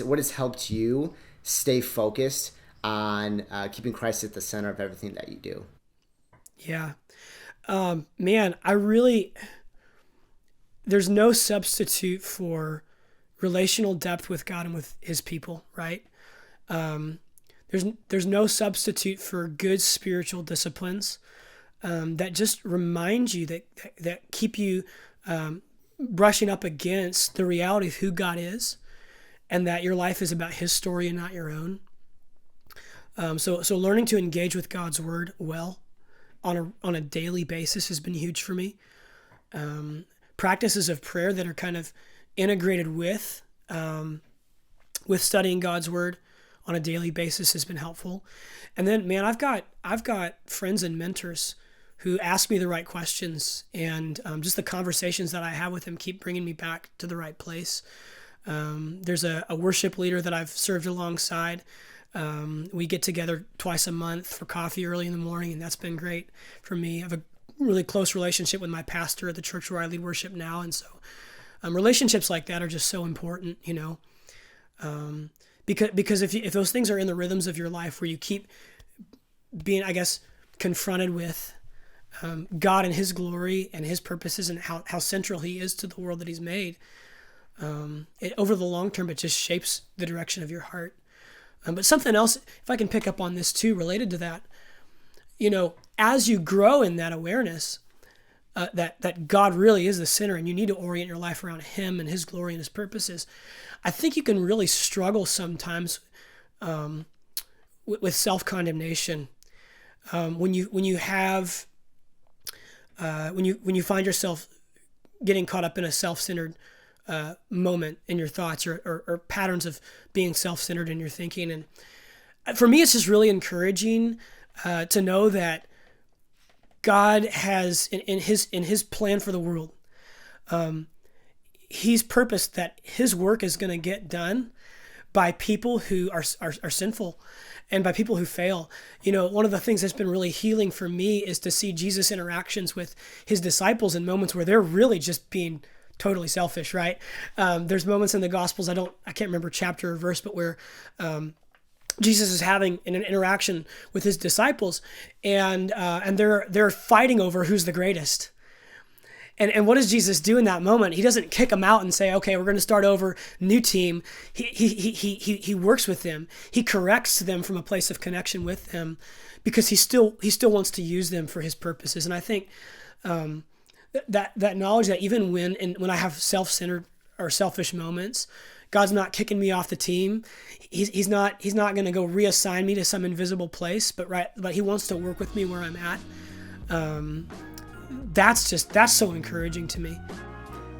What has helped you stay focused on keeping Christ at the center of everything that you do? Yeah. Man, there's no substitute for relational depth with God and with his people, right? Um, there's no substitute for good spiritual disciplines that just remind you that keep you brushing up against the reality of who God is, and that your life is about his story and not your own. So learning to engage with God's word well on a daily basis has been huge for me. Practices of prayer that are kind of integrated with studying God's word on a daily basis has been helpful. And then, man, I've got friends and mentors who ask me the right questions, and just the conversations that I have with them keep bringing me back to the right place. There's a worship leader that I've served alongside. We get together twice a month for coffee early in the morning, and that's been great for me. I have a really close relationship with my pastor at the church where I lead worship now, and so relationships like that are just so important, because if those things are in the rhythms of your life where you keep being, I guess, confronted with God and his glory and his purposes and how central he is to the world that he's made, over the long term, it just shapes the direction of your heart. But something else, if I can pick up on this too, related to that, as you grow in that awareness that God really is the center and you need to orient your life around him and his glory and his purposes, I think you can really struggle sometimes with self-condemnation. When you find yourself getting caught up in a self-centered moment in your thoughts or patterns of being self-centered in your thinking. And for me, it's just really encouraging to know that God has in his plan for the world, he's purposed that his work is going to get done by people who are sinful and by people who fail. One of the things that's been really healing for me is to see Jesus' interactions with his disciples in moments where they're really just being totally selfish, right? There's moments in the Gospels, I can't remember chapter or verse, but where Jesus is having an interaction with his disciples, and they're fighting over who's the greatest. And what does Jesus do in that moment? He doesn't kick them out and say, "Okay, we're going to start over, new team." He works with them. He corrects them from a place of connection with them, because he still wants to use them for his purposes. And I think that knowledge that even when I have self-centered or selfish moments, God's not kicking me off the team. He's not going to go reassign me to some invisible place, but he wants to work with me where I'm at. That's so encouraging to me.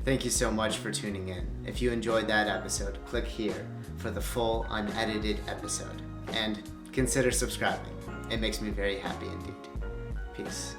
Thank you so much for tuning in. If you enjoyed that episode, click here for the full unedited episode, and consider subscribing. It makes me very happy indeed. Peace.